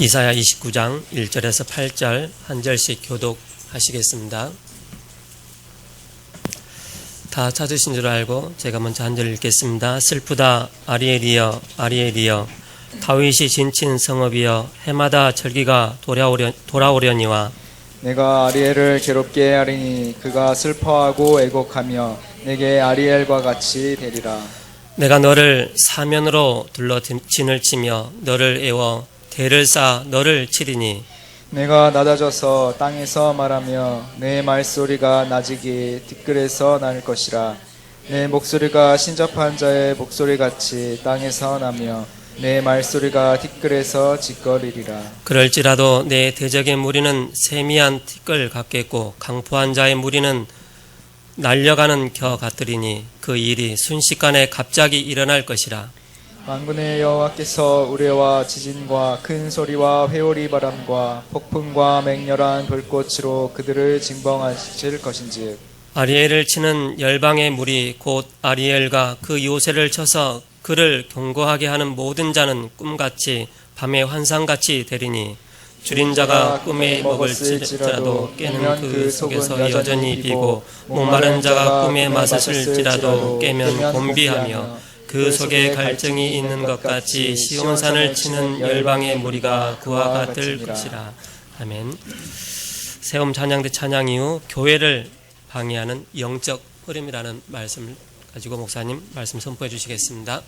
이사야 29장 1절에서 8절 한 절씩 교독하시겠습니다. 다 찾으신 줄 알고 제가 먼저 한 절 읽겠습니다. 슬프다 아리엘이여 아리엘이여 다윗이 진친 성읍이여 해마다 절기가 돌아오려니와 내가 아리엘을 괴롭게 하리니 그가 슬퍼하고 애곡하며 내게 아리엘과 같이 되리라. 내가 너를 사면으로 둘러 진을 치며 너를 에워 대를 쌓아 너를 치리니 내가 낮아져서 땅에서 말하며 내 말소리가 낮이기 뒷글에서 날 것이라. 내 목소리가 신접한 자의 목소리같이 땅에서 나며 내 말소리가 뒷글에서 짓거리리라. 그럴지라도 내 대적의 무리는 세미한 티끌 같겠고 강포한 자의 무리는 날려가는 겨 같으리니 그 일이 순식간에 갑자기 일어날 것이라. 만군의 여호와께서 우레와 지진과 큰 소리와 회오리 바람과 폭풍과 맹렬한 불꽃으로 그들을 징벌하실 것인즉 아리엘을 치는 열방의 무리 곧 아리엘과 그 요새를 쳐서 그를 경고하게 하는 모든 자는 꿈같이 밤의 환상같이 되리니 줄인 자가 꿈에 먹을지라도 깨는 그 속에서 여전히 비고 목마른 자가 꿈에 마셨을지라도 깨면 곤비하며 그 속에 갈증이 있는 것 같이 시온산을 치는 열방의 무리가 그와 같을 것이라. 아멘. 세움 찬양대 찬양 이후 교회를 방해하는 영적 흐름이라는 말씀을 가지고 목사님 말씀 선포해 주시겠습니다.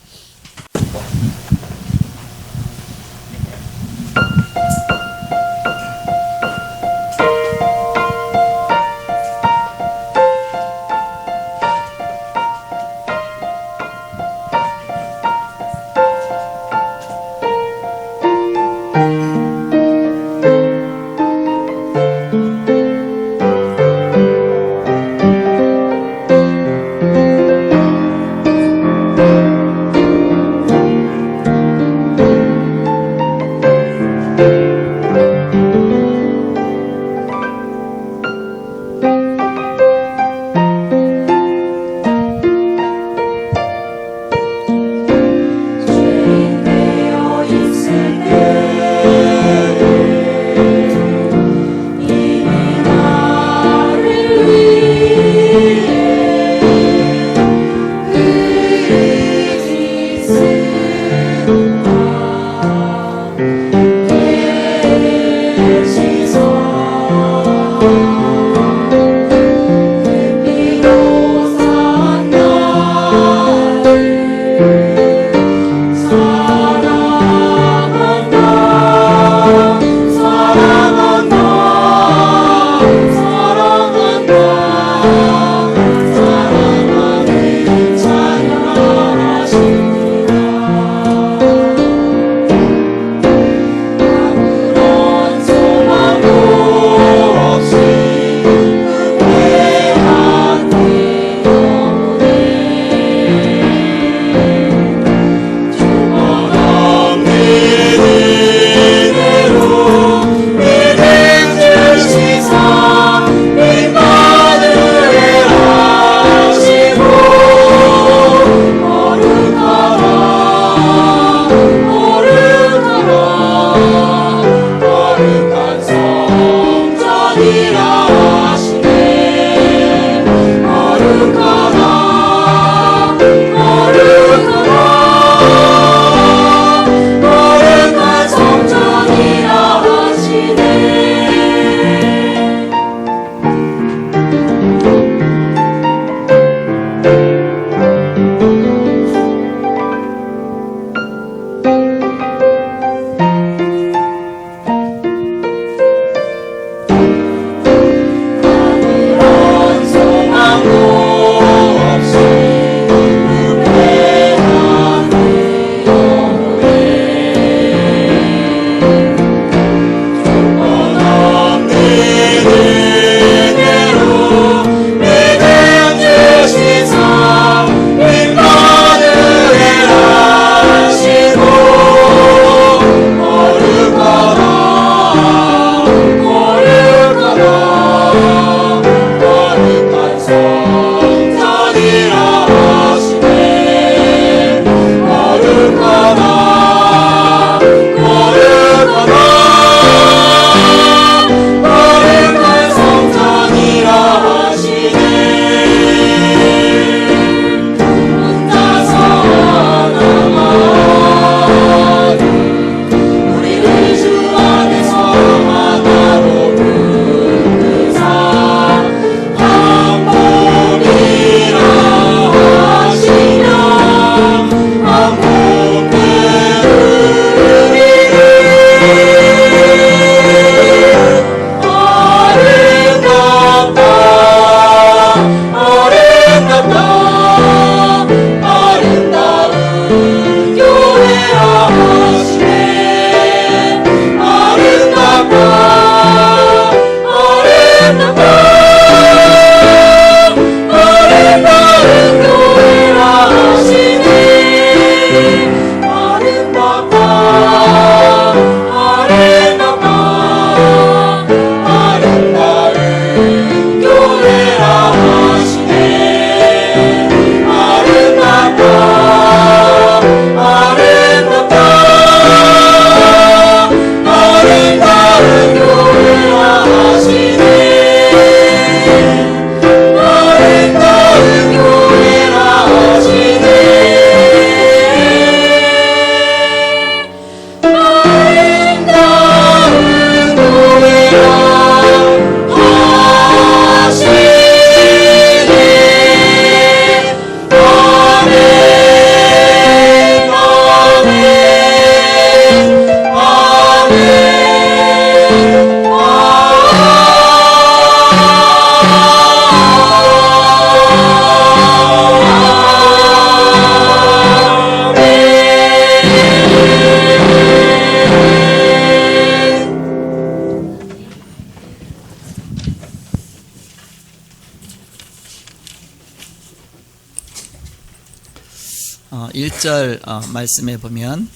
1절 말씀에 보면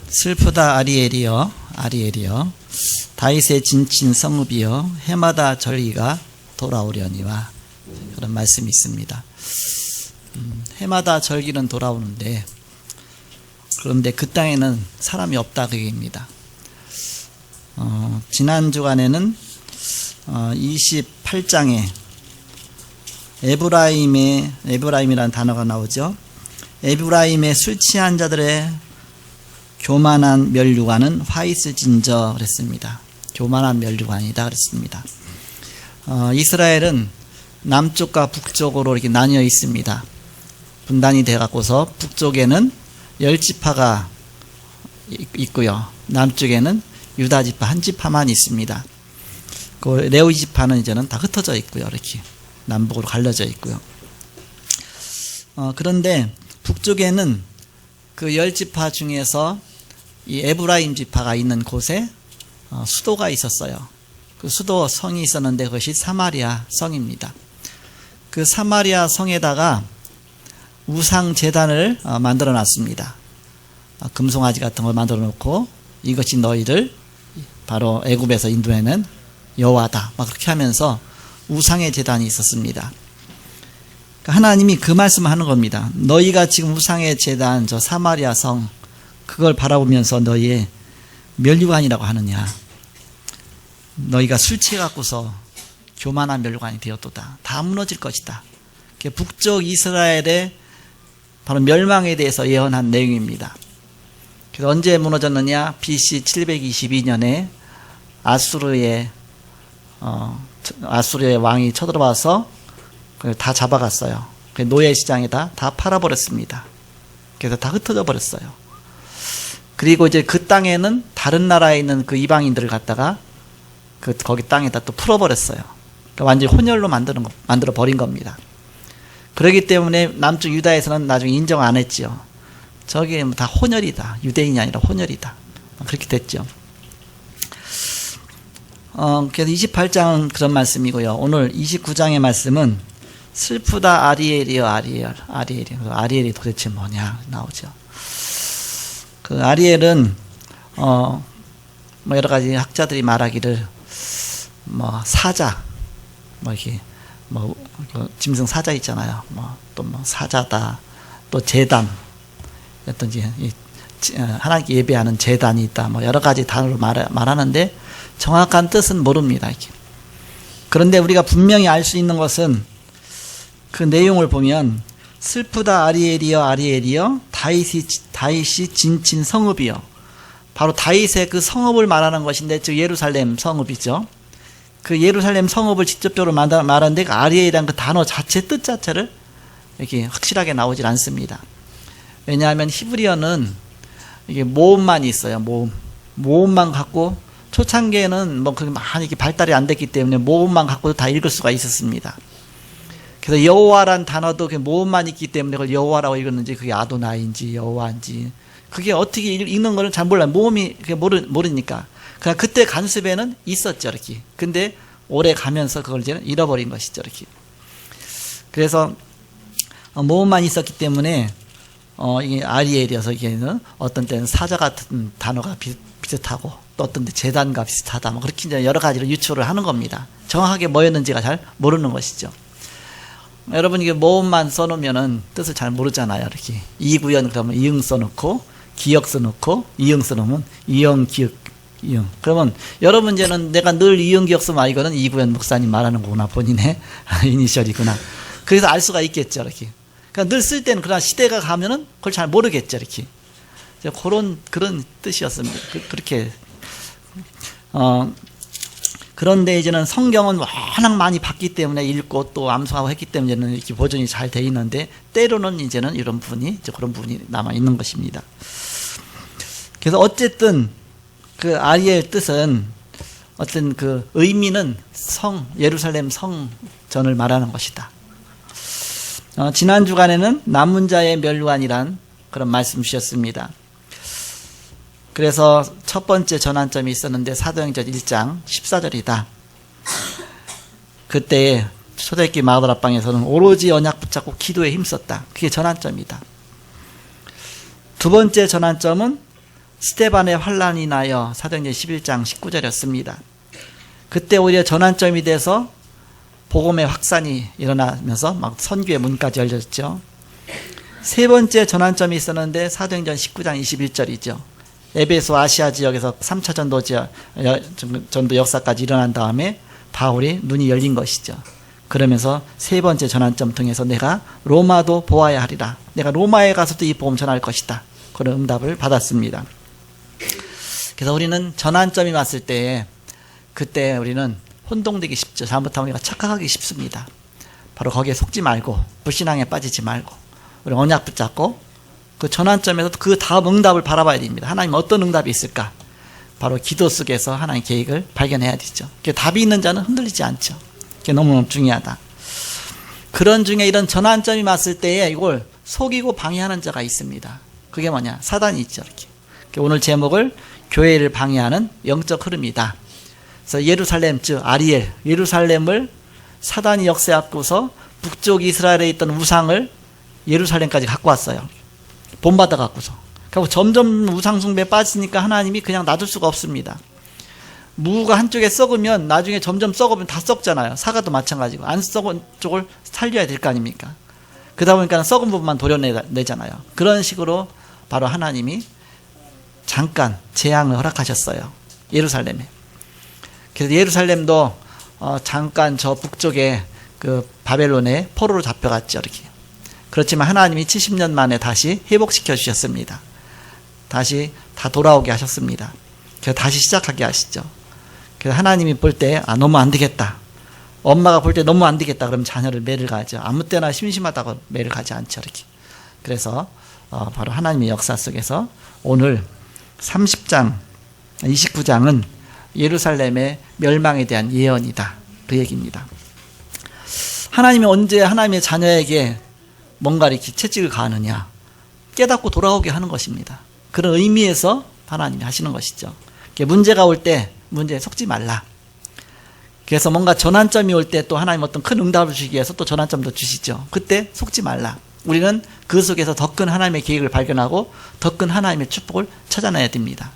슬프다 아리엘이여 아리엘이여 다윗의 진친 성읍이여 해마다 절기가 돌아오려니와 그런 말씀이 있습니다. 해마다 절기는 돌아오는데 그런데 그 땅에는 사람이 없다 그 얘기입니다. 지난 주간에는 28장에 에브라임이라는 단어가 나오죠. 에브라임의 술 취한 자들의 교만한 멸류관은 화이스 진저 그랬습니다. 교만한 멸류관이다 그랬습니다. 이스라엘은 남쪽과 북쪽으로 이렇게 나뉘어 있습니다. 분단이 되어 갖고서 북쪽에는 10지파가 있고요. 남쪽에는 유다 지파 한 지파만 있습니다. 그 레위 지파는 이제는 다 흩어져 있고요. 이렇게 남북으로 갈라져 있고요. 그런데 북쪽에는 그 10지파 중에서 이 에브라임 지파가 있는 곳에 수도가 있었어요. 그 수도 성이 있었는데 그것이 사마리아 성입니다. 그 사마리아 성에다가 우상 제단을 만들어 놨습니다. 금송아지 같은 걸 만들어 놓고 이것이 너희를 바로 애굽에서 인도해낸 여호와다 막 그렇게 하면서 우상의 제단이 있었습니다. 하나님이 그 말씀을 하는 겁니다. 너희가 지금 우상의 제단 저 사마리아 성 그걸 바라보면서 너희의 멸류관이라고 하느냐. 너희가 술 취해 갖고서 교만한 멸류관이 되었도다. 다 무너질 것이다. 북쪽 이스라엘의 바로 멸망에 대해서 예언한 내용입니다. 그래서 언제 무너졌느냐? BC 722년에 아수르의 왕이 쳐들어와서 다 잡아갔어요. 노예 시장에다 다 팔아버렸습니다. 그래서 다 흩어져 버렸어요. 그리고 이제 그 땅에는 다른 나라에 있는 그 이방인들을 갖다가 거기 땅에다 또 풀어버렸어요. 그러니까 완전히 혼혈로 만들어 버린 겁니다. 그렇기 때문에 남쪽 유다에서는 나중에 인정 안 했지요. 저게 다 혼혈이다. 유대인이 아니라 혼혈이다. 그렇게 됐죠. 그래서 28장은 그런 말씀이고요. 오늘 29장의 말씀은 슬프다 아리엘이여 아리엘이 도대체 뭐냐 나오죠. 그 아리엘은 뭐 여러 가지 학자들이 말하기를 뭐 사자 뭐 이렇게 뭐 짐승 사자 있잖아요. 또 사자다. 또 제단 어떤지 하나님께 예배하는 제단이 있다. 뭐 여러 가지 단어로 말하는데 정확한 뜻은 모릅니다. 이렇게. 그런데 우리가 분명히 알 수 있는 것은 그 내용을 보면 슬프다 아리엘이여 아리엘이여 다윗이 진친 성읍이여 바로 다윗의 그 성읍을 말하는 것인데 즉 예루살렘 성읍이죠. 그 예루살렘 성읍을 직접적으로 말하는데 그 아리엘이라는 그 단어 자체 뜻 자체를 이렇게 확실하게 나오질 않습니다. 왜냐하면 히브리어는 이게 모음만 있어요. 모음만 갖고 초창기에는 뭐 그렇게 많이 이렇게 발달이 안 됐기 때문에 모음만 갖고도 다 읽을 수가 있었습니다. 그래서 여호와란 단어도 모음만 있기 때문에 그걸 여호와라고 읽었는지 그게 아도나인지 여호와인지 그게 어떻게 읽는 거는 잘 몰라요. 모음이 모르니까. 그냥 그때 간습에는 있었죠, 이렇게. 근데 오래 가면서 그걸 이제는 잃어버린 것이죠, 이렇게. 그래서 모음만 있었기 때문에 이게 아리엘이어서 이게는 어떤 때는 사자 같은 단어가 비슷하고 또 어떤 때 제단과 비슷하다. 뭐 그렇게 이제 여러 가지로 유추를 하는 겁니다. 정확하게 뭐였는지가 잘 모르는 것이죠. 여러분 이게 모음만 써놓으면은 뜻을 잘 모르잖아요. 이렇게 이구연 그러면 이응 써놓고 기역 써놓고 이응 써놓으면 이응 기역 이응. 그러면 여러 문제는 내가 늘 이응 기역 쓰면 이거는 이구연 목사님 말하는 거구나 본인의 이니셜이구나. 그래서 알 수가 있겠죠. 이렇게. 그러니까 늘 쓸 때는 그러나 시대가 가면은 그걸 잘 모르겠죠. 이렇게. 그런 뜻이었습니다. 그렇게 그런데 이제는 성경은 워낙 많이 봤기 때문에 읽고 또 암송하고 했기 때문에 이렇게 보존이 잘 돼 있는데 때로는 이제는 이런 부분이 이제 그런 부분이 남아 있는 것입니다. 그래서 어쨌든 그 아리엘 뜻은 어떤 그 의미는 예루살렘 성전을 말하는 것이다. 지난 주간에는 남은 자의 멸류관이란 그런 말씀 주셨습니다. 그래서 첫 번째 전환점이 있었는데 사도행전 1장 14절이다. 그때 초대교회 마누라방에서는 오로지 언약 붙잡고 기도에 힘썼다. 그게 전환점이다. 두 번째 전환점은 스데반의 환란이 나여 사도행전 11장 19절이었습니다. 그때 오히려 전환점이 돼서 복음의 확산이 일어나면서 막 선교의 문까지 열렸죠. 세 번째 전환점이 있었는데 사도행전 19장 21절이죠. 에베소 아시아 지역에서 3차 전도 역사까지 일어난 다음에 바울이 눈이 열린 것이죠. 그러면서 세 번째 전환점 통해서 내가 로마도 보아야 하리라. 내가 로마에 가서도 이 복음 전할 것이다. 그런 응답을 받았습니다. 그래서 우리는 전환점이 왔을 때 그때 우리는 혼동되기 쉽죠. 잘못하면 우리가 착각하기 쉽습니다. 바로 거기에 속지 말고 불신앙에 빠지지 말고 우리 언약 붙잡고 그 전환점에서 그 다음 응답을 바라봐야 됩니다. 하나님 어떤 응답이 있을까? 바로 기도 속에서 하나님의 계획을 발견해야 되죠. 답이 있는 자는 흔들리지 않죠. 그게 너무너무 중요하다. 그런 중에 이런 전환점이 왔을 때에 이걸 속이고 방해하는 자가 있습니다. 그게 뭐냐? 사단이 있죠. 이렇게. 오늘 제목을 교회를 방해하는 영적 흐름이다. 그래서 예루살렘, 즉 아리엘, 예루살렘을 사단이 역사하고서 북쪽 이스라엘에 있던 우상을 예루살렘까지 갖고 왔어요. 본받아 갖고서. 그리고 점점 우상 숭배에 빠지니까 하나님이 그냥 놔둘 수가 없습니다. 무가 한쪽에 썩으면 나중에 점점 썩으면 다 썩잖아요. 사과도 마찬가지고 안 썩은 쪽을 살려야 될 거 아닙니까? 그러다 보니까 썩은 부분만 도려내잖아요. 그런 식으로 바로 하나님이 잠깐 재앙을 허락하셨어요. 예루살렘에. 그래서 예루살렘도 잠깐 저 북쪽에 그 바벨론에 포로로 잡혀갔죠. 이렇게. 그렇지만 하나님이 70년 만에 다시 회복시켜 주셨습니다. 다시 다 돌아오게 하셨습니다. 그래서 다시 시작하게 하시죠. 그래서 하나님이 볼 때 너무 안 되겠다. 엄마가 볼 때 너무 안 되겠다. 그러면 자녀를 매를 가죠. 아무 때나 심심하다고 매를 가지 않죠. 이렇게. 그래서 바로 하나님의 역사 속에서 오늘 30장, 29장은 예루살렘의 멸망에 대한 예언이다. 그 얘기입니다. 하나님이 언제 하나님의 자녀에게 뭔가 이렇게 채찍을 가하느냐? 깨닫고 돌아오게 하는 것입니다. 그런 의미에서 하나님이 하시는 것이죠. 문제가 올 때 문제에 속지 말라. 그래서 뭔가 전환점이 올 때 또 하나님 어떤 큰 응답을 주기 위해서 또 전환점도 주시죠. 그때 속지 말라. 우리는 그 속에서 더 큰 하나님의 계획을 발견하고 더 큰 하나님의 축복을 찾아내야 됩니다.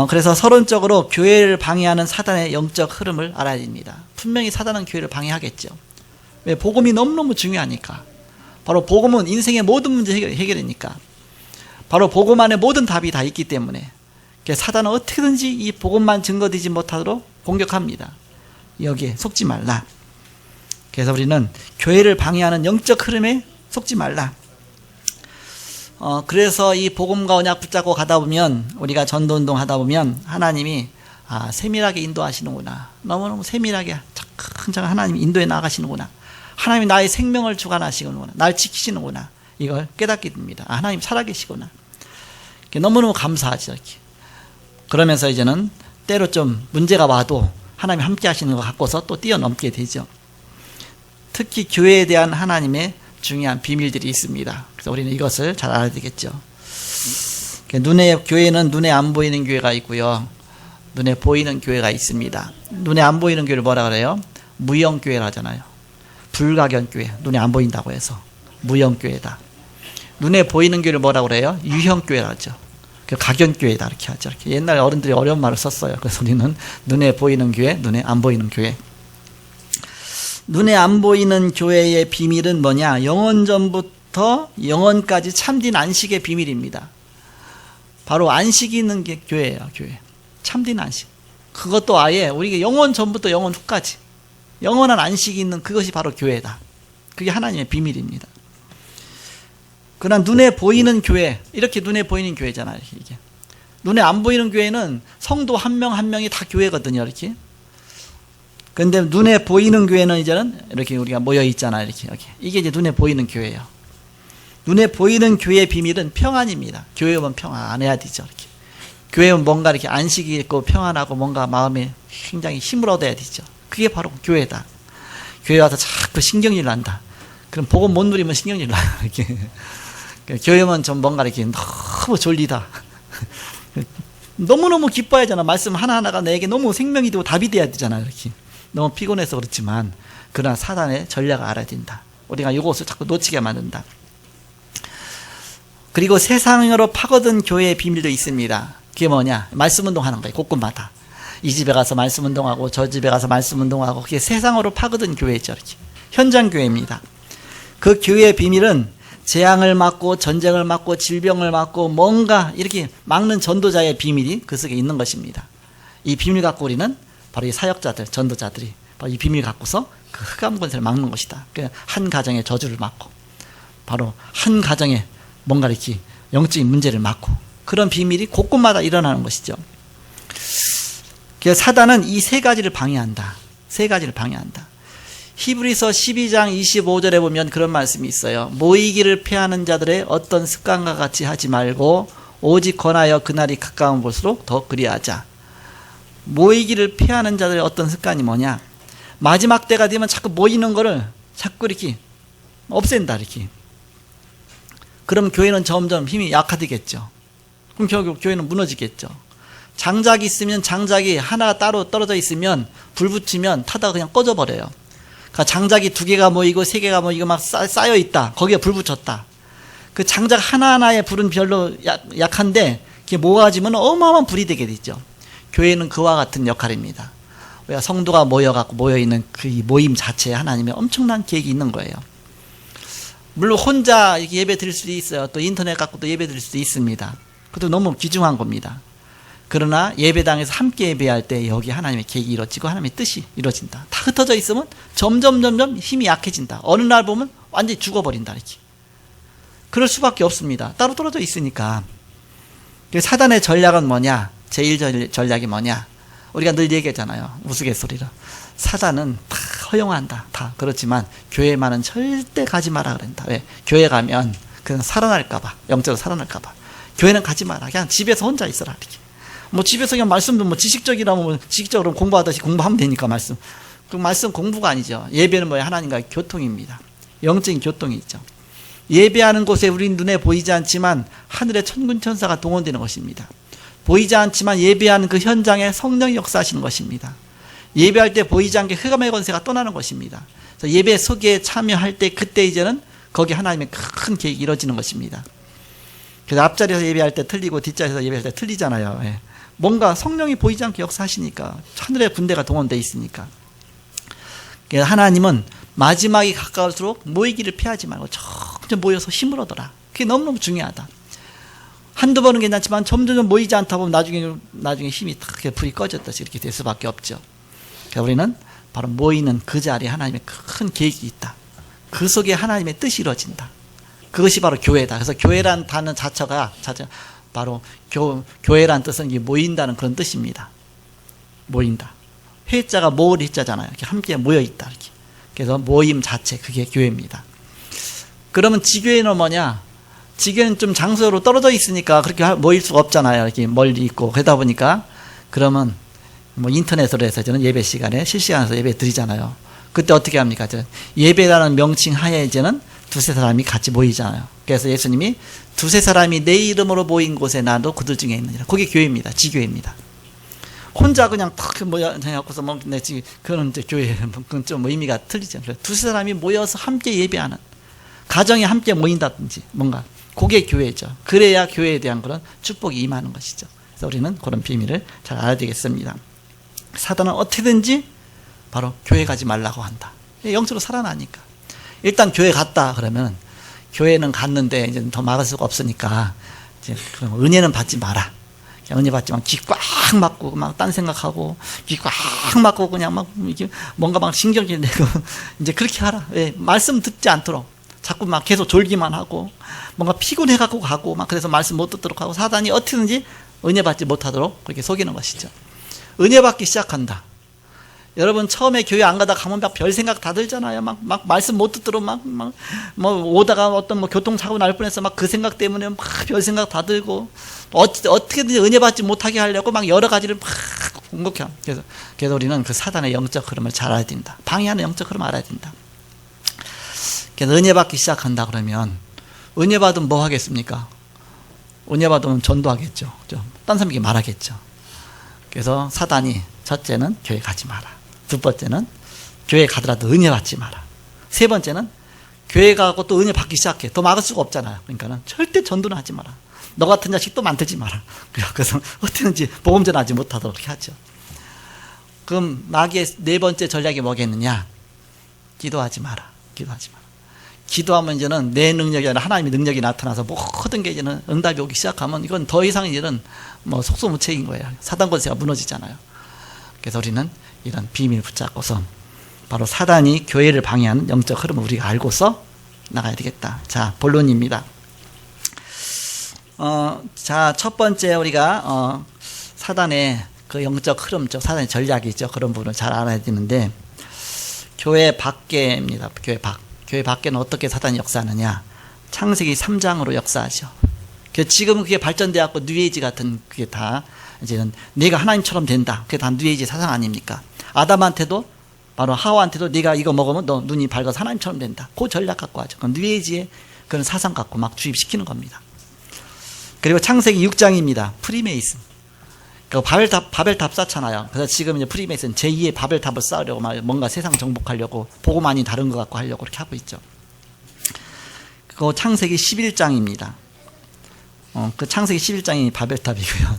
그래서 서론적으로 교회를 방해하는 사단의 영적 흐름을 알아야 됩니다. 분명히 사단은 교회를 방해하겠죠. 왜? 복음이 너무너무 중요하니까. 바로 복음은 인생의 모든 문제 해결이니까. 바로 복음 안에 모든 답이 다 있기 때문에 사단은 어떻게든지 이 복음만 증거되지 못하도록 공격합니다. 여기에 속지 말라. 그래서 우리는 교회를 방해하는 영적 흐름에 속지 말라. 그래서 이 복음과 언약 붙잡고 가다 보면 우리가 전도운동 하다 보면 하나님이 세밀하게 인도하시는구나. 너무너무 세밀하게 차근차근 하나님이 인도해 나가시는구나. 하나님이 나의 생명을 주관하시는구나. 날 지키시는구나. 이걸 깨닫게 됩니다. 하나님 살아계시구나. 너무너무 감사하죠. 이렇게. 그러면서 이제는 때로 좀 문제가 와도 하나님이 함께 하시는 것 갖고서 또 뛰어넘게 되죠. 특히 교회에 대한 하나님의 중요한 비밀들이 있습니다. 그래서 우리는 이것을 잘 알아야 되겠죠. 교회는 눈에 안 보이는 교회가 있고요. 눈에 보이는 교회가 있습니다. 눈에 안 보이는 교회를 뭐라 그래요? 무형교회라 하잖아요. 불가견교회. 눈에 안 보인다고 해서 무형교회다. 눈에 보이는 교회를 뭐라 그래요? 유형교회라 하죠. 가견교회다 이렇게 하죠. 이렇게 옛날에 어른들이 어려운 말을 썼어요. 그래서 우리는 눈에 보이는 교회, 눈에 안 보이는 교회. 눈에 안 보이는 교회의 비밀은 뭐냐? 영원전부터 영원까지 참된 안식의 비밀입니다. 바로 안식이 있는 게 교회예요. 교회. 참된 안식. 그것도 아예 우리가 영원 전부터 영원 후까지 영원한 안식이 있는 그것이 바로 교회다. 그게 하나님의 비밀입니다. 그러나 눈에 보이는 교회, 이렇게 눈에 보이는 교회잖아요. 이게. 눈에 안 보이는 교회는 성도 한 명 한 명이 다 교회거든요. 이렇게. 근데 눈에 보이는 교회는 이제는 이렇게 우리가 모여 있잖아요. 이렇게. 이게 이제 눈에 보이는 교회예요. 눈에 보이는 교회의 비밀은 평안입니다. 교회 오면 평안 안 해야 되죠. 이렇게. 교회 오면 뭔가 이렇게 안식이 있고 평안하고 뭔가 마음에 굉장히 힘을 얻어야 되죠. 그게 바로 교회다. 교회 와서 자꾸 신경질 난다. 그럼 복음 못 누리면 신경질 나요. 이렇게. 교회 오면 좀 뭔가 이렇게 너무 졸리다. 너무너무 기뻐야 하잖아. 말씀 하나하나가 내게 너무 생명이 되고 답이 돼야 되잖아요. 이렇게. 너무 피곤해서 그렇지만 그러나 사단의 전략을 알아야 된다. 우리가 이것을 자꾸 놓치게 만든다. 그리고 세상으로 파고든 교회의 비밀도 있습니다. 그게 뭐냐? 말씀 운동하는 거예요. 곳곳마다. 이 집에 가서 말씀 운동하고 저 집에 가서 말씀 운동하고 그게 세상으로 파고든 교회죠. 이렇게. 현장 교회입니다. 그 교회의 비밀은 재앙을 막고 전쟁을 막고 질병을 막고 뭔가 이렇게 막는 전도자의 비밀이 그 속에 있는 것입니다. 이 비밀 갖고 우리는 바로 이 사역자들, 전도자들이 바로 이 비밀 갖고서 그 흑암 권세를 막는 것이다. 한 가정의 저주를 막고 바로 한 가정의 뭔가 이렇게 영적인 문제를 막고 그런 비밀이 곳곳마다 일어나는 것이죠. 그래서 사단은 이 세 가지를 방해한다. 세 가지를 방해한다. 히브리서 12장 25절에 보면 그런 말씀이 있어요. 모이기를 패하는 자들의 어떤 습관과 같이 하지 말고 오직 권하여 그날이 가까운 볼수록 더 그리하자. 모이기를 패하는 자들의 어떤 습관이 뭐냐? 마지막 때가 되면 자꾸 모이는 거를 자꾸 이렇게 없앤다. 이렇게. 그럼 교회는 점점 힘이 약화되겠죠. 그럼 결국 교회는 무너지겠죠. 장작이 있으면 장작이 하나가 따로 떨어져 있으면 불 붙이면 타다가 그냥 꺼져버려요. 그러니까 장작이 2개가 모이고 3개가 모이고 막 쌓여 있다. 거기에 불 붙였다. 그 장작 하나하나의 불은 별로 약한데 그게 모아지면 어마어마한 불이 되게 되죠. 교회는 그와 같은 역할입니다. 우리가 성도가 모여갖고 모여있는 그 모임 자체에 하나님의 엄청난 계획이 있는 거예요. 물론 혼자 이렇게 예배 드릴 수도 있어요. 또 인터넷 갖고도 예배 드릴 수도 있습니다. 그것도 너무 귀중한 겁니다. 그러나 예배당에서 함께 예배할 때 여기 하나님의 계획이 이루어지고 하나님의 뜻이 이루어진다. 다 흩어져 있으면 점점 힘이 약해진다. 어느 날 보면 완전히 죽어버린다. 이렇게. 그럴 수밖에 없습니다. 따로 떨어져 있으니까. 사단의 전략은 뭐냐? 제1 전략이 뭐냐? 우리가 늘 얘기했잖아요. 우스갯소리로. 사단은 다 허용한다. 다. 그렇지만 교회만은 절대 가지 마라 그런다. 왜? 교회 가면 그냥 살아날까봐. 영적으로 살아날까봐. 교회는 가지 마라. 그냥 집에서 혼자 있어라. 이렇게. 뭐 집에서 그냥 말씀도 뭐 지식적이라면 뭐 지식적으로 공부하듯이 공부하면 되니까 말씀. 그 말씀 공부가 아니죠. 예배는 뭐예요? 하나님과의 교통입니다. 영적인 교통이 있죠. 예배하는 곳에 우리 눈에 보이지 않지만 하늘의 천군 천사가 동원되는 것입니다. 보이지 않지만 예배하는 그 현장에 성령이 역사하시는 것입니다. 예배할 때 보이지 않게 흑암의 권세가 떠나는 것입니다. 그래서 예배 속에 참여할 때 그때 이제는 거기 하나님의 큰 계획이 이루어지는 것입니다. 그래서 앞자리에서 예배할 때 틀리고 뒷자리에서 예배할 때 틀리잖아요. 예. 뭔가 성령이 보이지 않게 역사하시니까 하늘의 군대가 동원되어 있으니까. 그래서 하나님은 마지막이 가까울수록 모이기를 피하지 말고 점점 모여서 힘을 얻어라. 그게 너무너무 중요하다. 한두 번은 괜찮지만 점점 모이지 않다 보면 나중에 힘이 탁 불이 꺼졌듯이 이렇게 될 수밖에 없죠. 그래서 우리는 바로 모이는 그 자리에 하나님의 큰 계획이 있다. 그 속에 하나님의 뜻이 이루어진다. 그것이 바로 교회다. 그래서 교회란 단어 자체가 바로 교회란 뜻은 이게 모인다는 그런 뜻입니다. 모인다. 회자가 모을 회자잖아요. 이렇게 함께 모여 있다. 이렇게. 그래서 모임 자체 그게 교회입니다. 그러면 지교회는 뭐냐? 지교회는 좀 장소로 떨어져 있으니까 그렇게 모일 수가 없잖아요. 이렇게 멀리 있고 그러다 보니까 그러면 뭐 인터넷으로 해서 저는 예배 시간에 실시간에서 예배 드리잖아요. 그때 어떻게 합니까? 예배라는 명칭 하에 이제는 두세 사람이 같이 모이잖아요. 그래서 예수님이 두세 사람이 내 이름으로 모인 곳에 나도 그들 중에 있느니라. 그게 교회입니다. 지교회입니다. 혼자 그냥 탁 모여갖고서 그거는 이제 교회 그건 좀 의미가 틀리죠. 두세 사람이 모여서 함께 예배하는 가정이 함께 모인다든지 뭔가 그게 교회죠. 그래야 교회에 대한 그런 축복이 임하는 것이죠. 그래서 우리는 그런 비밀을 잘 알아야 되겠습니다. 사단은 어떻게든지 바로 교회 가지 말라고 한다. 영적으로 살아나니까. 일단 교회 갔다 그러면 교회는 갔는데 이제 더 막을 수가 없으니까 이제 그럼 은혜는 받지 마라. 은혜 받지만 귀 꽉 막고 막 딴 생각하고 귀 꽉 막고 그냥 막 이게 뭔가 막 신경질 내고 이제 그렇게 하라. 왜? 말씀 듣지 않도록 자꾸 막 계속 졸기만 하고 뭔가 피곤해 갖고 가고 막 그래서 말씀 못 듣도록 하고 사단이 어떻게든지 은혜 받지 못하도록 그렇게 속이는 것이죠. 은혜 받기 시작한다. 여러분 처음에 교회 안 가다 가면 막 별 생각 다 들잖아요. 막 말씀 못 듣도록 뭐 오다가 어떤 뭐 교통사고 날 뻔해서 막 그 생각 때문에 막 별 생각 다 들고 어떻게든지 은혜 받지 못하게 하려고 막 여러 가지를 막 공격해. 그래서 우리는 그 사단의 영적 흐름을 잘 알아야 된다. 방해하는 영적 흐름을 알아야 된다. 그래서 은혜 받기 시작한다 그러면 은혜 받으면 뭐 하겠습니까? 은혜 받으면 전도하겠죠. 딴 사람에게 말하겠죠. 그래서 사단이 첫째는 교회 가지 마라. 두 번째는 교회 가더라도 은혜 받지 마라. 세 번째는 교회 가고 또 은혜 받기 시작해. 더 막을 수가 없잖아요. 그러니까는 절대 전도는 하지 마라. 너 같은 자식 또 만들지 마라. 그래서 어떻게든지 복음 전하지 못하도록 그렇게 하죠. 그럼 마귀의 네 번째 전략이 뭐겠느냐? 기도하지 마라. 기도하지 마라. 기도하면 이제는 내 능력이 아니라 하나님의 능력이 나타나서 모든 게 이제는 응답이 오기 시작하면 이건 더 이상 이제는 뭐 속수무책인 거예요. 사단 권세가 무너지잖아요. 그래서 우리는 이런 비밀 붙잡고서 바로 사단이 교회를 방해하는 영적 흐름을 우리가 알고서 나가야 되겠다. 자, 본론입니다. 자, 첫 번째 우리가 사단의 그 영적 흐름, 사단의 전략이 있죠. 그런 부분을 잘 알아야 되는데 교회 밖에입니다. 교회 밖에는 어떻게 사단이 역사하느냐? 창세기 3장으로 역사하죠. 지금 그게 발전되었고 뉴에이지 같은 그게 다 이제는 내가 하나님처럼 된다. 그게 다 뉴에이지 사상 아닙니까? 아담한테도 바로 하와한테도 네가 이거 먹으면 너 눈이 밝아서 하나님처럼 된다. 그 전략 갖고 하죠. 그건 뉴에이지의 그런 사상 갖고 막 주입시키는 겁니다. 그리고 창세기 6장입니다. 프리메이슨. 그 바벨탑 쌓잖아요. 그래서 지금 이제 프리메이슨 제2의 바벨탑을 쌓으려고 막 뭔가 세상 정복하려고 보고만이 다른 것 갖고 하려고 그렇게 하고 있죠. 그거 창세기 11장입니다. 그 창세기 11장이 바벨탑이고요.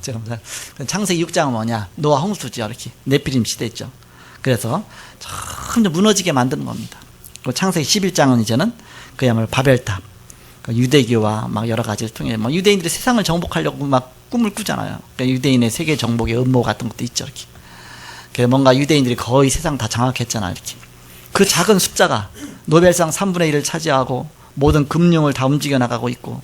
창세기 6장은 뭐냐? 노아 홍수죠. 이렇게 네피림 시대죠. 그래서 점점 무너지게 만드는 겁니다. 그 창세기 11장은 이제는 그야말로 바벨탑, 유대교와 막 여러 가지를 통해 막 유대인들이 세상을 정복하려고 막 꿈을 꾸잖아요. 그러니까 유대인의 세계 정복의 음모 같은 것도 있죠. 이렇게. 그래서 뭔가 유대인들이 거의 세상 다 장악했잖아요. 이렇게. 그 작은 숫자가 노벨상 3분의 1을 차지하고 모든 금융을 다 움직여 나가고 있고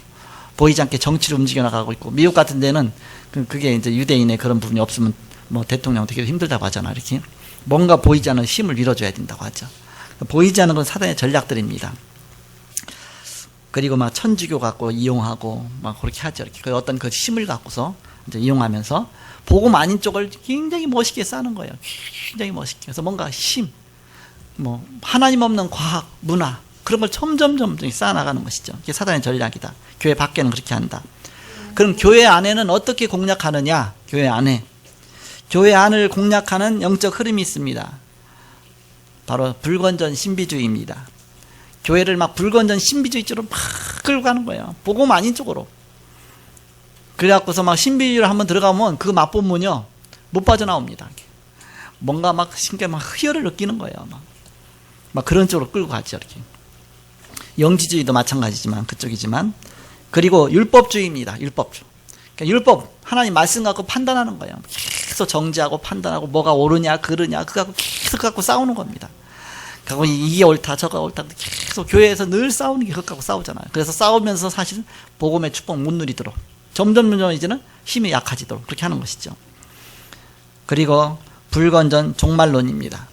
보이지 않게 정치를 움직여 나가고 있고 미국 같은 데는 그게 이제 유대인의 그런 부분이 없으면 뭐 대통령 되게 힘들다고 하잖아요. 이렇게. 뭔가 보이지 않는 힘을 밀어줘야 된다고 하죠. 보이지 않는 건 사단의 전략들입니다. 그리고 막 천주교 갖고 이용하고 막 그렇게 하죠. 이렇게 그 어떤 그 힘을 갖고서 이제 이용하면서 복음 아닌 쪽을 굉장히 멋있게 쌓는 거예요. 굉장히 멋있게. 그래서 뭔가 힘, 뭐 하나님 없는 과학, 문화 그런 걸 점점점 쌓아나가는 것이죠. 이게 사단의 전략이다. 교회 밖에는 그렇게 한다. 그럼 교회 안에는 어떻게 공략하느냐? 교회 안을 공략하는 영적 흐름이 있습니다. 바로 불건전 신비주의입니다. 교회를 막 불건전 신비주의 쪽으로 막 끌고 가는 거예요. 복음 아닌 쪽으로. 그래갖고서 막 신비주의를 한번 들어가면 그 맛보면요 못 빠져나옵니다. 뭔가 막 신기하게 막 희열을 느끼는 거예요. 막 그런 쪽으로 끌고 가죠. 이렇게. 영지주의도 마찬가지지만 그쪽이지만 그리고 율법주의입니다. 율법주. 그러니까 율법 하나님 말씀 갖고 판단하는 거예요. 계속 정지하고 판단하고 뭐가 옳으냐 그르냐 그거 갖고 계속 갖고 싸우는 겁니다. 그리고 이게 옳다 저거 옳다 계속 교회에서 늘 싸우는 게 그것 갖고 싸우잖아요. 그래서 싸우면서 사실 복음의 축복 못 누리도록 점점 이제는 힘이 약해지도록 그렇게 하는 것이죠. 그리고 불건전 종말론입니다.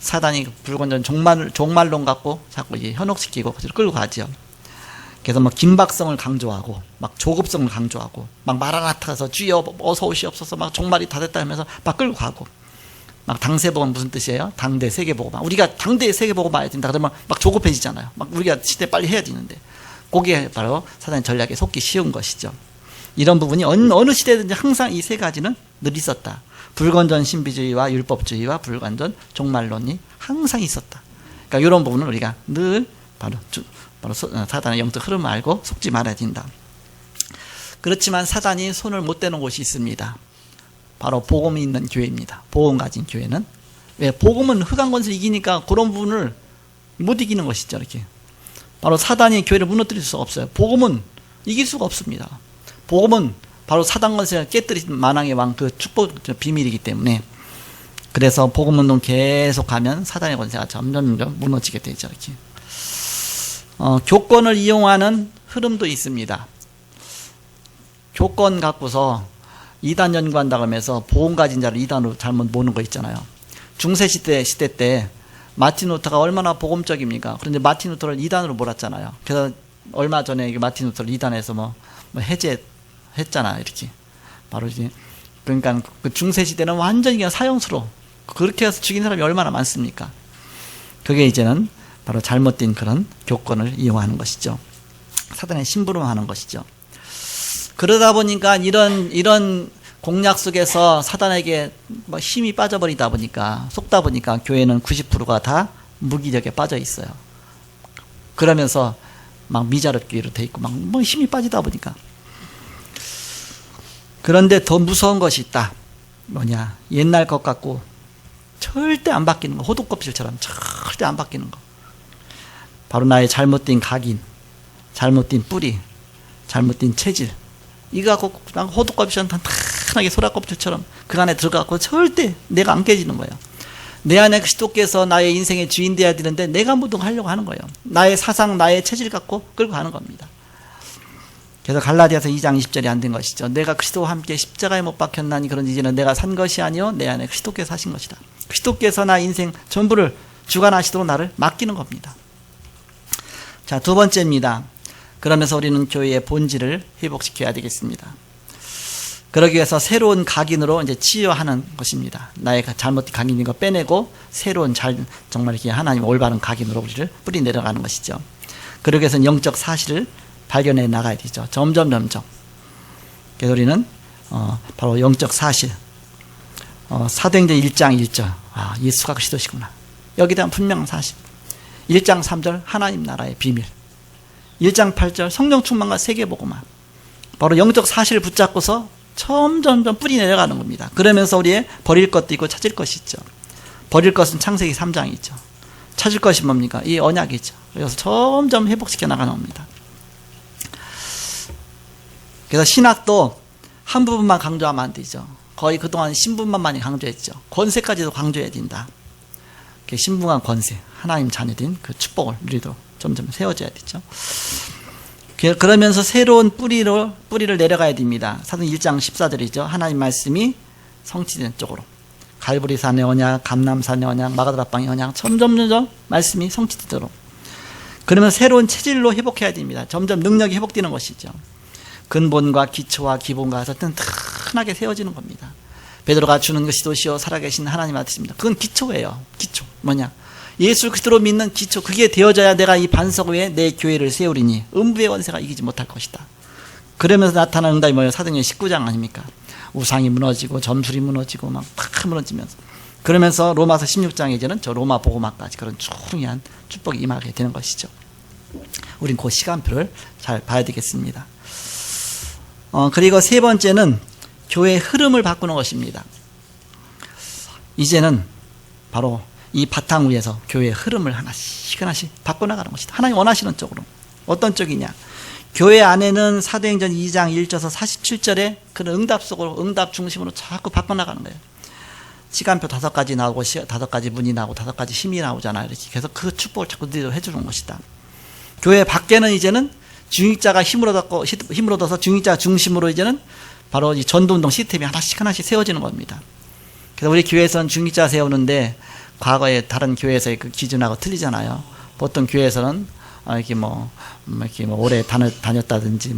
사단이 불건전 종말론 갖고 자꾸 이제 현혹시키고 끌고 가죠. 그래서 막 긴박성을 강조하고 막 조급성을 강조하고 막 마라나타서 주여 어서 오시옵소서 막 종말이 다 됐다 하면서 막 끌고 가고 막 당세복음 무슨 뜻이에요? 당대 세계복음. 우리가 당대 세계복음 봐야 된다 그러면 막 조급해지잖아요. 막 우리가 시대 빨리 해야 되는데 그게 바로 사단의 전략에 속기 쉬운 것이죠. 이런 부분이 어느 시대든지 항상 이 세 가지는 늘 있었다. 불건전 신비주의와 율법주의와 불건전 종말론이 항상 있었다. 그러니까 이런 부분을 우리가 늘 바로 사단의 영적 흐름을 알고 속지 말아야 된다. 그렇지만 사단이 손을 못 대는 곳이 있습니다. 바로 복음이 있는 교회입니다. 복음 가진 교회는 왜 복음은 흑암 권세를 이기니까 그런 부분을 못 이기는 것이죠. 이렇게 바로 사단이 교회를 무너뜨릴 수가 없어요. 복음은 이길 수가 없습니다. 복음은 바로 사단 권세를 깨뜨린 만왕의 왕 그 축복 비밀이기 때문에 그래서 복음 운동 계속하면 사단의 권세가 점점 무너지게 되죠. 이렇게 교권을 이용하는 흐름도 있습니다. 교권 갖고서 이단 연구한다고 하면서 복음 가진 자를 이단으로 잘못 모는 거 있잖아요. 중세 시대 때 마틴 루터가 얼마나 복음적입니까? 그런데 마틴 루터를 이단으로 몰았잖아요. 그래서 얼마 전에 마틴 루터를 이단에서 뭐 해제했잖아요. 이렇게 바로 이제 그러니까 그 중세 시대는 완전히 그냥 사형수로 그렇게 해서 죽인 사람이 얼마나 많습니까? 그게 이제는 바로 잘못된 그런 교권을 이용하는 것이죠. 사단의 심부름하는 것이죠. 그러다 보니까 이런 공약 속에서 사단에게 막 힘이 빠져버리다 보니까, 속다 보니까 교회는 90%가 다 무기력에 빠져 있어요. 그러면서 막 미자립기로 돼 있고 막 뭐 힘이 빠지다 보니까. 그런데 더 무서운 것이 있다. 뭐냐? 옛날 것 같고 절대 안 바뀌는 거. 호두껍질처럼 절대 안 바뀌는 거. 바로 나의 잘못된 각인, 잘못된 뿌리, 잘못된 체질. 이거 갖고 호두껍질처럼 단단하게 소라껍질처럼 그 안에 들어가고 절대 내가 안 깨지는 거예요. 내 안에 그리스도께서 나의 인생의 주인 되어야 되는데 내가 무동하려고 하는 거예요. 나의 사상, 나의 체질 갖고 끌고 가는 겁니다. 그래서 갈라디아서 2장 20절이 안 된 것이죠. 내가 그리스도와 함께 십자가에 못 박혔나니 그런 이제는 내가 산 것이 아니요 내 안에 그리스도께서 하신 것이다. 그리스도께서 나 인생 전부를 주관하시도록 나를 맡기는 겁니다. 자, 두 번째입니다. 그러면서 우리는 교회의 본질을 회복시켜야 되겠습니다. 그러기 위해서 새로운 각인으로 이제 치유하는 것입니다. 나의 잘못된 각인인 거 빼내고 새로운 정말 이렇게 하나님 올바른 각인으로 우리를 뿌리 내려가는 것이죠. 그러기 위해서는 영적 사실을 발견해 나가야 되죠. 점점. 그래서 우리는 바로 영적 사실. 사도행전 1장 1절. 아, 예수가 그리스도시구나. 여기에 대한 분명한 사실. 1장 3절 하나님 나라의 비밀. 1장 8절 성령 충만과 세계복음화. 바로 영적 사실을 붙잡고서 점점 뿌리 내려가는 겁니다. 그러면서 우리의 버릴 것도 있고 찾을 것이 있죠. 버릴 것은 창세기 3장이 있죠. 찾을 것이 뭡니까? 이 언약이죠. 그래서 점점 회복시켜 나가는 겁니다. 그래서 신학도 한 부분만 강조하면 안 되죠. 거의 그동안 신분만 많이 강조했죠. 권세까지도 강조해야 된다. 신분과 권세, 하나님 자녀된 그 축복을 우리도 점점 세워져야 되죠. 그러면서 새로운 뿌리를 내려가야 됩니다. 사도행 1장 14절이죠. 하나님 말씀이 성취된 쪽으로. 갈보리산의 언약, 감람산의 언약, 마가다락방의 언약, 점점 말씀이 성취되도록. 그러면 새로운 체질로 회복해야 됩니다. 점점 능력이 회복되는 것이죠. 근본과 기초와 기본과 해서 튼튼하게 세워지는 겁니다. 베드로가 주는 것이 도시요 살아계신 하나님 아들입니다. 그건 기초예요. 기초. 뭐냐? 예수 그리스도로 믿는 기초. 그게 되어져야 내가 이 반석 위에 내 교회를 세우리니 음부의 권세가 이기지 못할 것이다. 그러면서 나타나는 응답이 뭐예요? 사도행전 19장 아닙니까? 우상이 무너지고 점술이 무너지고 막 다 무너지면서. 그러면서 로마서 16장에 이제는 저 로마 복음화까지 그런 중요한 축복이 임하게 되는 것이죠. 우린 그 시간표를 잘 봐야 되겠습니다. 그리고 세 번째는 교회의 흐름을 바꾸는 것입니다. 이제는 바로 이 바탕 위에서 교회의 흐름을 하나씩 바꿔나가는 것이다. 하나님 원하시는 쪽으로. 어떤 쪽이냐? 교회 안에는 사도행전 2장 1절에서 47절에 그런 응답 속으로, 응답 중심으로 자꾸 바꿔나가는 거예요. 시간표 5가지 나오고 5가지 문이 나오고 5가지 힘이 나오잖아요. 이렇게. 그래서 그 축복을 자꾸 너희들 해주는 것이다. 교회 밖에는 이제는 중직자가 힘을 얻어서 중직자 중심으로 이제는 바로 이 전도운동 시스템이 하나씩 세워지는 겁니다. 그래서 우리 교회에서는 중직자 세우는데 과거에 다른 교회에서의 그 기준하고 틀리잖아요. 보통 교회에서는 이렇게 오래 다녔다든지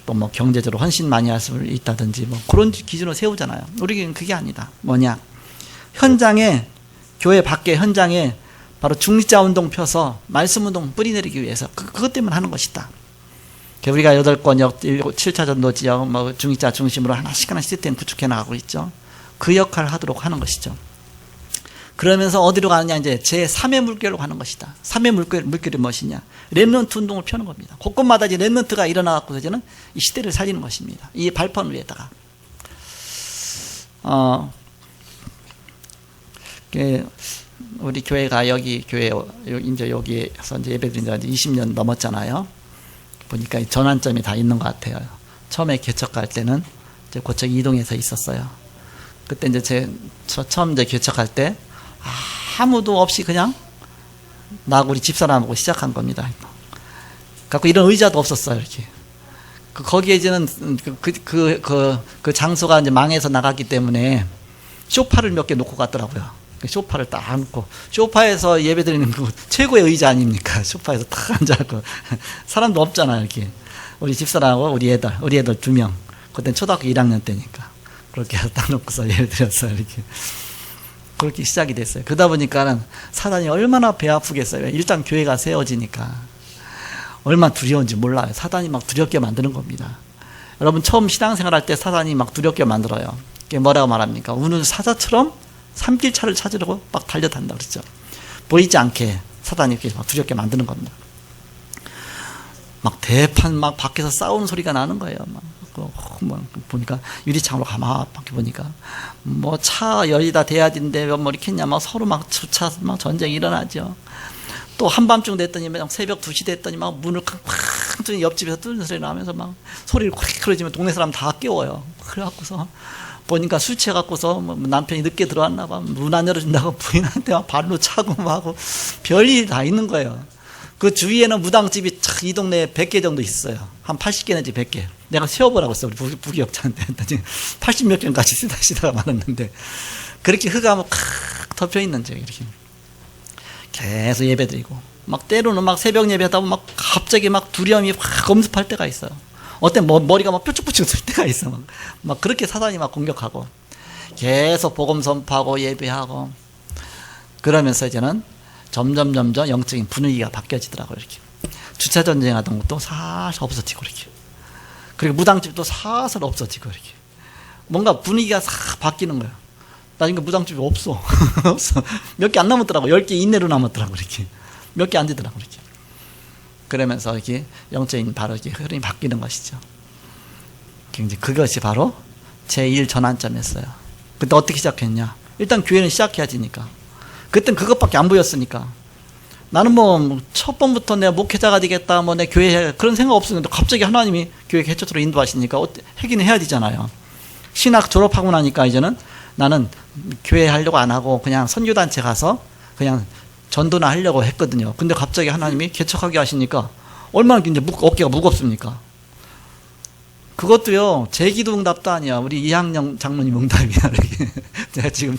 또 경제적으로 헌신 많이 할 수 있다든지 그런 기준으로 세우잖아요. 우리는 그게 아니다. 뭐냐? 현장에, 교회 밖에 현장에 바로 중직자 운동 펴서 말씀 운동 뿌리내리기 위해서 그것 때문에 하는 것이다. 우리가 8권역 7차 전도 지역 중직자 중심으로 하나씩 시스템 구축해 나가고 있죠. 그 역할을 하도록 하는 것이죠. 그러면서 어디로 가느냐? 이제 제3의 물결로 가는 것이다. 3의 물결이 무엇이냐? 렘넌트 운동을 펴는 겁니다. 곳곳마다 이제 렘넌트가 일어나갖고 이제는 이 시대를 살리는 것입니다. 이 발판 위에다가. 우리 교회가 이제 여기에서 이제 예배드린 지 20년 넘었잖아요. 보니까 전환점이 다 있는 것 같아요. 처음에 개척할 때는 이제 고척 이동에서 있었어요. 그때 이제 처음 이제 개척할 때 아무도 없이 그냥 나하고 우리 집사람하고 시작한 겁니다. 갖고 이런 의자도 없었어요. 이렇게. 거기에 이제는 그 장소가 이제 망해서 나갔기 때문에 소파를 몇 개 놓고 갔더라고요. 소파를 딱 놓고 소파에서 예배드리는 그 최고의 의자 아닙니까? 소파에서 딱 앉아갖고 사람도 없잖아요. 이렇게 우리 집사람하고 우리 애들 2명. 그때는 초등학교 1학년 때니까 그렇게 해서 딱 놓고서 예배드렸어요. 이렇게. 그렇게 시작이 됐어요. 그러다 보니까는 사단이 얼마나 배 아프겠어요. 일단 교회가 세워지니까 얼마나 두려운지 몰라요. 사단이 막 두렵게 만드는 겁니다. 여러분 처음 신앙생활 할 때 사단이 막 두렵게 만들어요. 그게 뭐라고 말합니까? 우는 사자처럼 산길차를 찾으려고 막 달려단다 그랬죠. 보이지 않게 사단이 이렇게 막 두렵게 만드는 겁니다. 막 대판 막 밖에서 싸우는 소리가 나는 거예요. 막 보니까 유리창으로 가만히 보니까 뭐 차 열이다 대야인데 몇 머리 캤냐 막 서로 막 주차 막 전쟁이 일어나죠. 또 한밤중 됐더니 막 새벽 2시 됐더니 막 문을 쾅쾅 옆집에서 뚫는 소리 나면서 막 소리를 콱 그러지면 동네 사람 다 깨워요. 그래갖고서 보니까 술 취해갖고서 뭐 남편이 늦게 들어왔나 봐. 문 안 열어준다고 부인한테 막 발로 차고 막 하고 별일이 다 있는 거예요. 그 주위에는 무당집이 이 동네에 100개 정도 있어요. 한 80개 내지 100개. 내가 세어보라고 했어. 우리 부기업자한테 했더니 80몇 개까지 쓰다가 말았는데 그렇게 흙가 막 덮여 있는 저 이렇게 계속 예배드리고 막 때로는 막 새벽 예배하다 보면 막 갑자기 막 두려움이 확 검습할 때가 있어요. 어때 머리가 막 뾰족뾰족 설 때가 있어. 막 그렇게 사단이 막 공격하고 계속 복음 선포하고 예배하고 그러면서 이제는 점점 영적인 분위기가 바뀌어지더라고요. 이렇게 주차 전쟁하던 것도 살살 없어지고 이렇게 그리고 무당집도 살살 없어지고 이렇게 뭔가 분위기가 싹 바뀌는 거예요. 나중에 무당집이 없어. 없어. 몇 개 안 남았더라고. 10개 이내로 남았더라고 이렇게 몇 개 안 되더라고 이렇게. 그러면서 이렇게 영적인 바로 이렇게 흐름이 바뀌는 것이죠. 굉장히 그것이 바로 제1 전환점이었어요. 그때 어떻게 시작했냐? 일단 교회는 시작해야 되니까. 그땐 그것밖에 안 보였으니까. 나는 뭐 첫 번부터 내가 목회자가 되겠다, 뭐 내 교회 그런 생각 없었는데 갑자기 하나님이 교회 개척으로 인도하시니까 하긴 해야 되잖아요. 신학 졸업하고 나니까 이제는 나는 교회 하려고 안 하고 그냥 선교단체 가서 그냥 전도나 하려고 했거든요. 근데 갑자기 하나님이 개척하게 하시니까 얼마나 이제 어깨가 무겁습니까? 그것도요, 제 기도 응답도 아니야. 우리 이학년 장로님 응답이야. 이렇게. 제가 지금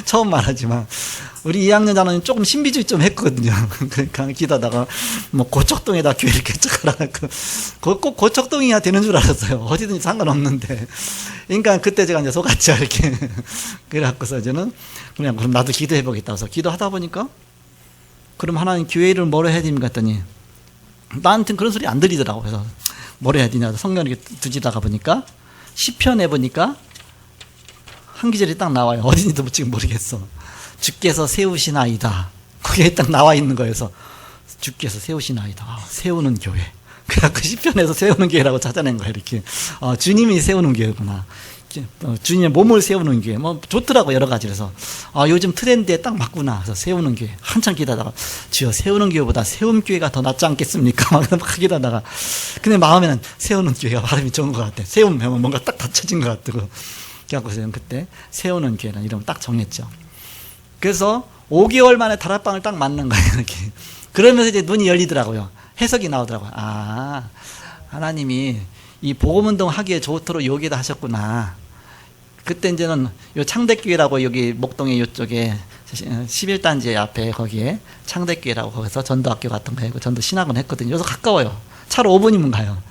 처음 말하지만, 우리 이학년 장로님 조금 신비주의 좀 했거든요. 그러니까 기도하다가, 뭐, 고척동에다 교회를 개척하라고. 꼭 고척동이야 되는 줄 알았어요. 어디든지 상관없는데. 그러니까 그때 제가 이제 속았죠. 이렇게. 그래갖고서 저는 그냥 그럼 나도 기도해보겠다 해서 기도하다 보니까, 그럼 하나님 교회를 뭐로 해야 됩니까? 했더니, 나한테는 그런 소리 안 들리더라고. 그래서, 뭐라 해야 되냐 성경을 이렇게 두지다가 보니까 시편에 보니까 한 구절이 딱 나와요. 어딘지도 지금 모르겠어. 주께서 세우시나이다. 거기에 딱 나와 있는 거여서 주께서 세우시나이다. 세우는 교회. 그래갖고 시편에서 세우는 교회라고 찾아낸 거예요. 이렇게 주님이 세우는 교회구나. 주님의 몸을 세우는 교회. 뭐 좋더라고 여러 가지. 그래서 요즘 트렌드에 딱 맞구나. 그래서 세우는 교회. 한참 기다다가 주여 세우는 교회보다 세움 교회가 더 낫지 않겠습니까? 막 기다다가 근데 마음에는 세우는 교회가 발음이 좋은 것 같아. 세우면 뭔가 딱 닫혀진 것 같고. 그래갖고 저는 그때 세우는 교회라는 이름을 딱 정했죠. 그래서 5개월 만에 다락방을 딱 맞는 거예요. 이렇게. 그러면서 이제 눈이 열리더라고요. 해석이 나오더라고요. 하나님이 이 복음운동 하기에 좋도록 여기다 하셨구나. 그때 이제는 요 창대교회라고 여기 목동에 요쪽에 11단지 앞에 거기에 창대교회라고 거기서 전도학교 같은 거 하고 전도 신학원 했거든요. 여기서 가까워요. 차로 5분이면 가요.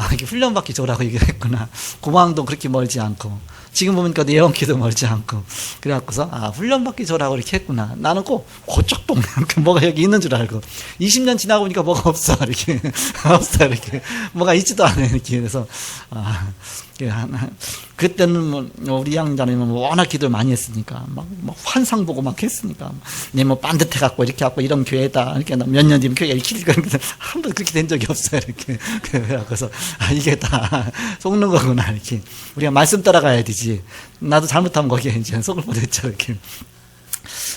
이렇게 훈련받기 좋으라고 얘기를 했구나. 고망도 그렇게 멀지 않고. 지금 보니까 예원키도 멀지 않고. 그래갖고서, 훈련받기 좋으라고 이렇게 했구나. 나는 꼭 고척동, 뭐가 여기 있는 줄 알고. 20년 지나고 보니까 뭐가 없어. 이렇게. 없어. 이렇게. 뭐가 있지도 않아요. 이렇게. 그래서, 그때는 뭐, 우리 양자는 뭐 워낙 기도를 많이 했으니까, 막 환상 보고 막 했으니까, 뭐 반듯해갖고 이렇게 갖고 이런 교회다. 이렇게 몇 년 뒤면 교회가 이렇게 한 번도 그렇게 된 적이 없어요. 이렇게. 그래서, 이게 다 속는 거구나. 이렇게. 우리가 말씀 따라가야 되지. 나도 잘못하면 거기에 이제 속을 뻔했죠. 이렇게.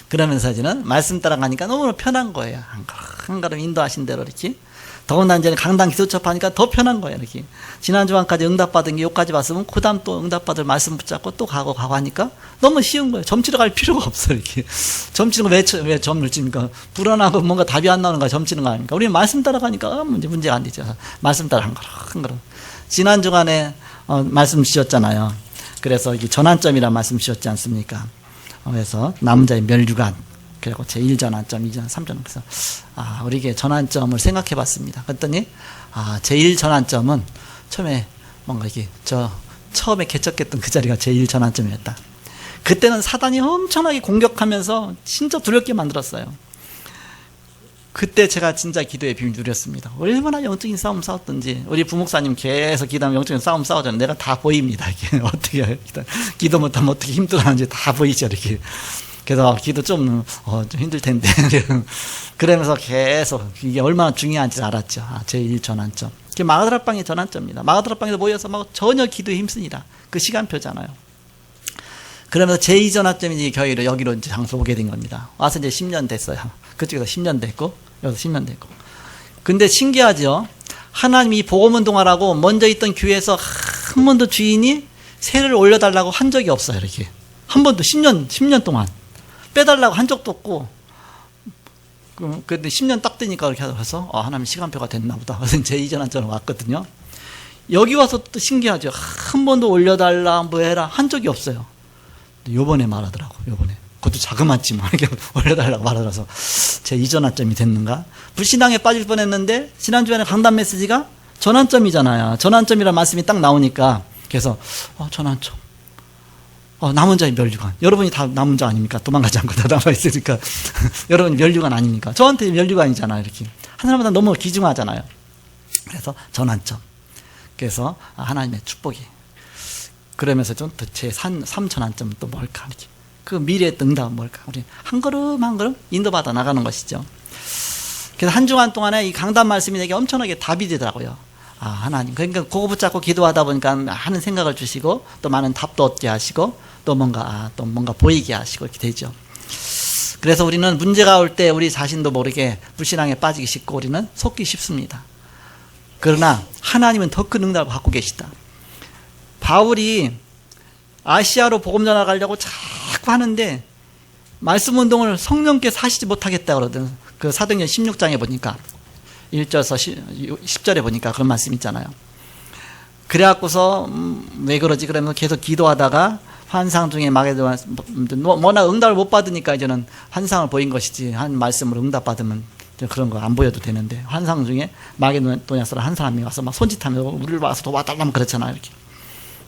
그러면서 이제는 말씀 따라가니까 너무 편한 거예요. 한 걸음 인도하신 대로 이렇게. 더구나 이제 강당 기도첩하니까 더 편한 거예요. 이렇게. 지난주간까지 응답받은 게 여기까지 왔으면 그 다음 또 응답받을 말씀 붙잡고 또 가고 하니까 너무 쉬운 거예요. 점치러 갈 필요가 없어. 이렇게. 점치는 거 왜 점을 칩니까? 불안하고 뭔가 답이 안 나오는 거 점치는 거 아닙니까? 우리는 말씀 따라가니까 문제가 안 되죠. 말씀 따라 한 걸음. 지난주간에 말씀 주셨잖아요. 그래서 이게 전환점이라는 말씀 주셨지 않습니까? 그래서 남자의 멸류관, 그리고 제1전환점, 2전, 3전. 그래서 우리에게 전환점을 생각해 봤습니다. 그랬더니 제1전환점은 처음에 뭔가 이게 처음에 개척했던 그 자리가 제1전환점이었다. 그때는 사단이 엄청나게 공격하면서 진짜 두렵게 만들었어요. 그때 제가 진짜 기도의 비밀 누렸습니다. 얼마나 영적인 싸움 싸웠던지. 우리 부목사님 계속 기도하면 영적인 싸움 싸우잖아요. 내가 다 보입니다. 이게 어떻게 해요? 기도 못하면 어떻게 힘들어하는지 다 보이죠. 이렇게. 그래서 기도 좀 힘들 텐데. 그러면서 계속 이게 얼마나 중요한지 알았죠. 제1 전환점. 그게 마가다락방의 전환점입니다. 마가다락방에서 모여서 막 전혀 기도에 힘씁니다. 그 시간표잖아요. 그러면서 제2 전환점이 교회로 여기로 이제 장소 오게 된 겁니다. 와서 이제 10년 됐어요. 그쪽에서 10년 됐고, 여기서 10년 됐고. 근데 신기하죠? 하나님이 복음운동하라고 먼저 있던 교회에서 한 번도 주인이 세를 올려달라고 한 적이 없어요. 이렇게. 한 번도 10년 동안. 빼달라고 한 적도 없고. 근데 10년 딱 되니까 그렇게 해서, 하나님 시간표가 됐나 보다. 그래서 제2 전환점으로 왔거든요. 여기 와서 또 신기하죠? 한 번도 올려달라, 뭐 해라. 한 적이 없어요. 요번에 말하더라고, 요번에. 그것도 자그맣지만, 이렇게 올려달라고 말하더라서, 제 이전환점이 됐는가? 불신앙에 빠질 뻔 했는데, 지난주에는 강단 메시지가 전환점이잖아요. 전환점이라는 말씀이 딱 나오니까, 그래서, 전환점. 남은 자의 멸류관. 여러분이 다 남은 자 아닙니까? 도망가지 않고 다 남아있으니까. 여러분이 멸류관 아닙니까? 저한테 멸류관이잖아요, 이렇게. 한 사람마다 너무 귀중하잖아요. 그래서 전환점. 그래서, 하나님의 축복이. 그러면서 좀 제 3전환점은 또 뭘까? 이렇게. 그 미래의 응답은 뭘까? 우리 한 걸음 한 걸음 인도받아 나가는 것이죠. 그래서 한 주간 동안에 이 강단 말씀이 되게 엄청나게 답이 되더라고요. 하나님. 그러니까 그거 붙잡고 기도하다 보니까 하는 생각을 주시고 또 많은 답도 얻게 하시고 또 뭔가 보이게 하시고 이렇게 되죠. 그래서 우리는 문제가 올 때 우리 자신도 모르게 불신앙에 빠지기 쉽고 우리는 속기 쉽습니다. 그러나 하나님은 더 큰 응답을 갖고 계시다. 바울이 아시아로 복음 전하가려고 자꾸 하는데 말씀 운동을 성령께서 하시지 못하겠다 그러던 그 사도행전 16장에 보니까 1절에서 10절에 보니까 그런 말씀 있잖아요. 그래갖고서 왜 그러지? 그러면 계속 기도하다가 환상 중에 워낙 응답을 못 받으니까 이제는 환상을 보인 것이지 한 말씀으로 응답받으면 그런 거 안 보여도 되는데 환상 중에 마게도냐 사람 한 사람이 와서 막 손짓하면서 우리를 와서 도와달라면 그렇잖아요. 이렇게.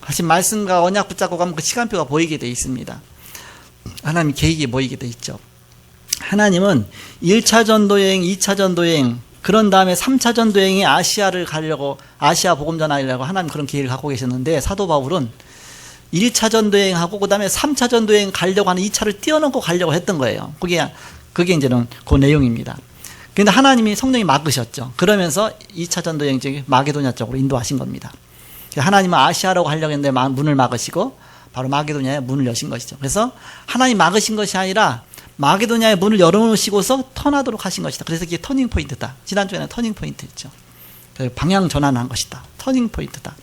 사실 말씀과 언약 붙잡고 가면 그 시간표가 보이게 돼 있습니다. 하나님 계획이 보이게 돼 있죠. 하나님은 1차 전도여행, 2차 전도여행, 그런 다음에 3차 전도여행에 아시아를 가려고, 아시아 복음 전하려고 하나님 그런 계획을 갖고 계셨는데 사도 바울은 1차 전도여행하고 그 다음에 3차 전도여행 가려고 하는 2차를 띄워놓고 가려고 했던 거예요. 그게 이제는 그 내용입니다. 그런데 하나님이 성령이 막으셨죠. 그러면서 2차 전도여행 쪽에 마게도냐 쪽으로 인도하신 겁니다. 하나님은 아시아라고 하려고 했는데 문을 막으시고 바로 마게도냐에 문을 여신 것이죠. 그래서 하나님 막으신 것이 아니라 마게도냐의 문을 열어놓으시고서 턴하도록 하신 것이다. 그래서 이게 터닝 포인트다. 지난주에는 터닝 포인트였죠. 방향 전환한 것이다. 터닝 포인트다.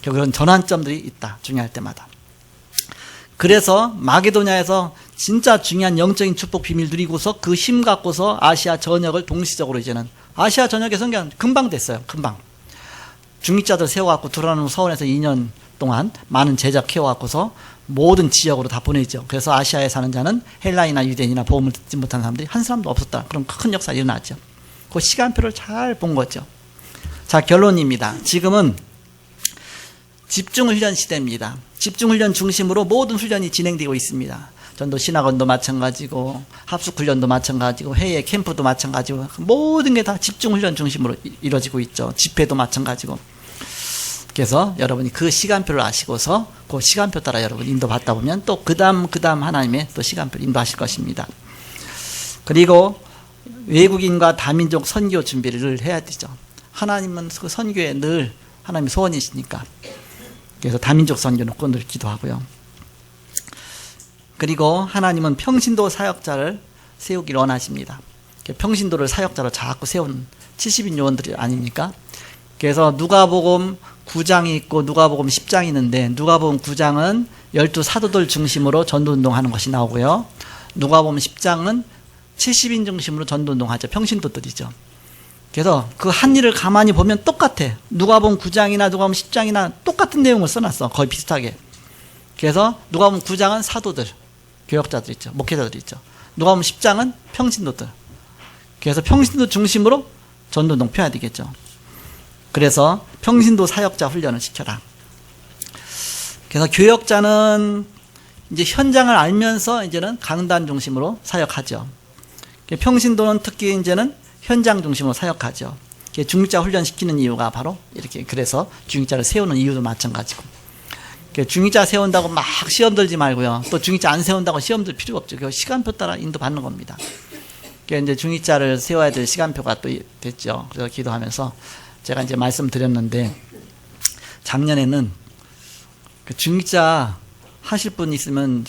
그런 전환점들이 있다. 중요할 때마다. 그래서 마게도냐에서 진짜 중요한 영적인 축복 비밀 누리고서 그 힘 갖고서 아시아 전역을 동시적으로 이제는 아시아 전역의 선교는 금방 됐어요. 금방. 중직자들 세워갖고 두라노 서원에서 2년 동안 많은 제자 키워갖고서 모든 지역으로 다 보내죠. 그래서 아시아에 사는 자는 헬라이나 유대인이나 복음을 듣지 못한 사람들이 한 사람도 없었다. 그럼 큰 역사가 일어났죠. 그 시간표를 잘 본 거죠. 자, 결론입니다. 지금은 집중훈련 시대입니다. 집중훈련 중심으로 모든 훈련이 진행되고 있습니다. 전도 신학원도 마찬가지고 합숙훈련도 마찬가지고 해외 캠프도 마찬가지고 모든 게 다 집중훈련 중심으로 이루어지고 있죠. 집회도 마찬가지고. 그래서 여러분이 그 시간표를 아시고서 그 시간표 따라 여러분 인도받다 보면 또 그 다음 하나님의 또 시간표를 인도하실 것입니다. 그리고 외국인과 다민족 선교 준비를 해야 되죠. 하나님은 그 선교에 늘 하나님의 소원이시니까. 그래서 다민족 선교는 꼭 늘 기도하고요. 그리고 하나님은 평신도 사역자를 세우기를 원하십니다. 평신도를 사역자로 자꾸 세운 70인 요원들이 아닙니까? 그래서 누가복음 9장이 있고 누가복음 10장이 있는데 누가복음 9장은 12사도들 중심으로 전도운동하는 것이 나오고요. 누가복음 10장은 70인 중심으로 전도운동하죠. 평신도들이죠. 그래서 그 한 일을 가만히 보면 똑같아. 누가복음 9장이나 누가복음 10장이나 똑같은 내용을 써놨어. 거의 비슷하게. 그래서 누가복음 9장은 사도들, 교역자들 있죠. 목회자들 있죠. 누가복음 10장은 평신도들. 그래서 평신도 중심으로 전도운동 펴야 되겠죠. 그래서 평신도 사역자 훈련을 시켜라. 그래서 교역자는 이제 현장을 알면서 이제는 강단 중심으로 사역하죠. 평신도는 특히 이제는 현장 중심으로 사역하죠. 중직자 훈련시키는 이유가 바로 이렇게 그래서 중직자를 세우는 이유도 마찬가지고 중직자 세운다고 막 시험 들지 말고요. 또 중직자 안 세운다고 시험 들 필요가 없죠. 그 시간표 따라 인도받는 겁니다. 이제 중직자를 세워야 될 시간표가 또 됐죠. 그래서 기도하면서 제가 이제 말씀드렸는데 작년에는 중직자 하실 분 있으면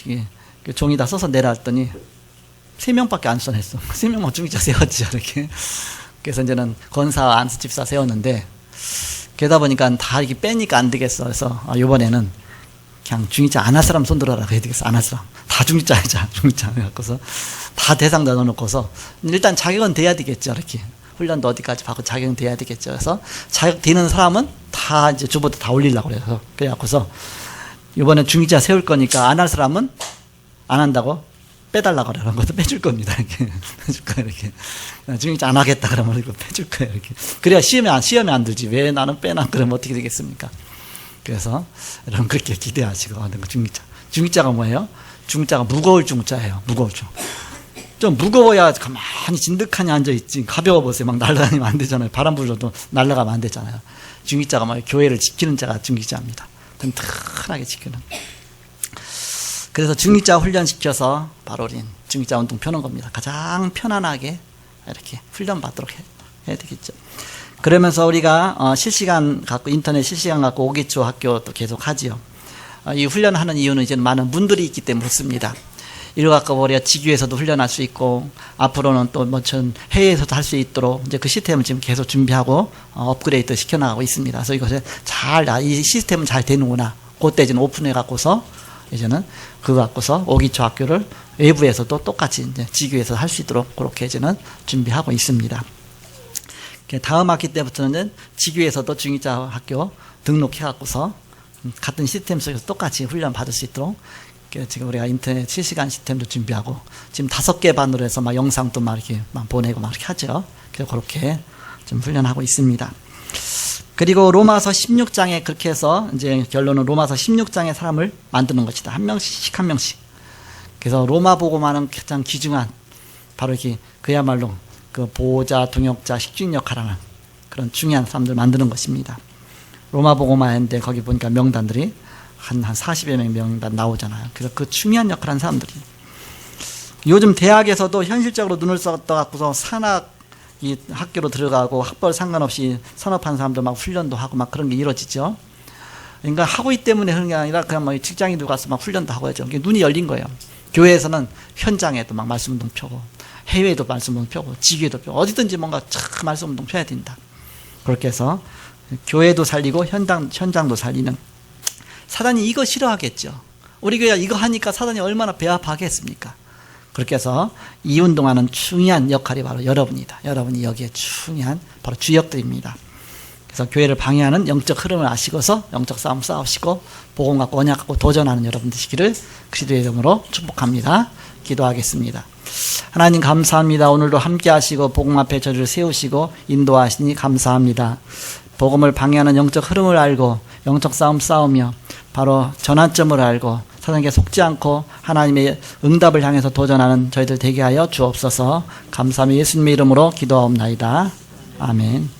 종이 다 써서 내라 했더니 3명밖에 안 써냈어. 3명만 중직자 세웠죠. 이렇게. 그래서 이제는 권사 안수 집사 세웠는데 그러다 보니까 다 이렇게 빼니까 안 되겠어. 그래서 이번에는 그냥 중직자 안 할 사람 손 들어라 해야 되겠어. 안 할 사람 다 중직자 하자. 중직자 해갖고서 다 대상 다 넣어놓고서 일단 자격은 돼야 되겠죠. 이렇게 훈련도 어디까지 받고 자격은 돼야 되겠죠. 그래서 자격 되는 사람은 다 이제 주보도 다 올리려고 그래서 그래갖고서 이번에 중직자 세울 거니까 안 할 사람은 안 한다고 빼달라고 그러는 것도 빼줄 겁니다. 이렇게 빼줄 거예요. 이렇게 중직자 안 하겠다 그러면 이거 빼줄 거예요. 이렇게 그래야 시험에 안 들지. 왜 나는 빼나 그러면 어떻게 되겠습니까? 그래서 여러분 그렇게 기대하시고 중직자가 뭐예요? 중직자가 무거울 중자예요. 무거울 중. 좀 무거워야 가만히 진득하니 앉아있지. 가벼워 보세요. 막 날아다니면 안 되잖아요. 바람 불어도 날아가면 안 되잖아요. 중직자가 뭐 교회를 지키는 자가 중직자입니다. 튼튼하게 지키는. 그래서 중직자 훈련시켜서 바로 우린 중직자 운동 펴는 겁니다. 가장 편안하게 이렇게 훈련 받도록 해야 되겠죠. 그러면서 우리가 실시간 갖고 인터넷 실시간 갖고 오기초 학교도 계속 하지요. 이 훈련하는 이유는 이제 많은 문들이 있기 때문에 그렇습니다. 이를 갖고 우리가 지교에서도 훈련할 수 있고 앞으로는 또 해외에서도 할 수 있도록 이제 그 시스템을 지금 계속 준비하고 업그레이드 시켜나가고 있습니다. 그래서 이것을 이 시스템은 잘 되는구나. 그때 이제 오픈해 갖고서 이제는 그거 갖고서 오기초 학교를 외부에서도 똑같이 이제 지교에서 할 수 있도록 그렇게 이제는 준비하고 있습니다. 다음 학기 때부터는 지교에서도 중직자 학교 등록해 갖고서 같은 시스템 속에서 똑같이 훈련 받을 수 있도록 지금 우리가 인터넷 실시간 시스템도 준비하고 지금 5개 반으로 해서 막 영상도 막 이렇게 막 보내고 막 이렇게 하죠. 그래서 그렇게 좀 훈련하고 있습니다. 그리고 로마서 16장에 그렇게 해서 이제 결론은 로마서 16장의 사람을 만드는 것이다. 한 명씩 한 명씩. 그래서 로마 복음화는 가장 귀중한 바로 이렇게 그야말로 그 보호자, 동역자, 식주인 역할하는 그런 중요한 사람들 만드는 것입니다. 로마 복음화인데 거기 보니까 명단들이 한 40여 명 명단 나오잖아요. 그래서 그 중요한 역할하는 사람들이 요즘 대학에서도 현실적으로 눈을 써갖고서 산학 이 학교로 들어가고 학벌 상관없이 산업하는 사람들 막 훈련도 하고 막 그런 게 이루어지죠. 그러니까 하고 있기 때문에 그런 게 아니라 그냥 뭐 직장인들 가서 막 훈련도 하고 하죠. 눈이 열린 거예요. 교회에서는 현장에도 막 말씀운동 펴고 해외에도 말씀운동 펴고 지교에도 펴고 어디든지 뭔가 참 말씀운동 펴야 된다. 그렇게 해서 교회도 살리고 현장도 살리는 사단이 이거 싫어하겠죠. 우리 교회가 이거 하니까 사단이 얼마나 배합하겠습니까? 그렇게 해서 이 운동하는 중요한 역할이 바로 여러분이다. 여러분이 여기에 중요한 바로 주역들입니다. 그래서 교회를 방해하는 영적 흐름을 아시고서 영적 싸움 싸우시고 복음 갖고 언약 갖고 도전하는 여러분 되시기를 그리스도의 이름으로 축복합니다. 기도하겠습니다. 하나님 감사합니다. 오늘도 함께 하시고 복음 앞에 저를 세우시고 인도하시니 감사합니다. 복음을 방해하는 영적 흐름을 알고 영적 싸움 싸우며 바로 전환점을 알고 사단에게 속지 않고 하나님의 응답을 향해서 도전하는 저희들 되게 하여 주옵소서. 감사하며 예수님의 이름으로 기도하옵나이다. 아멘.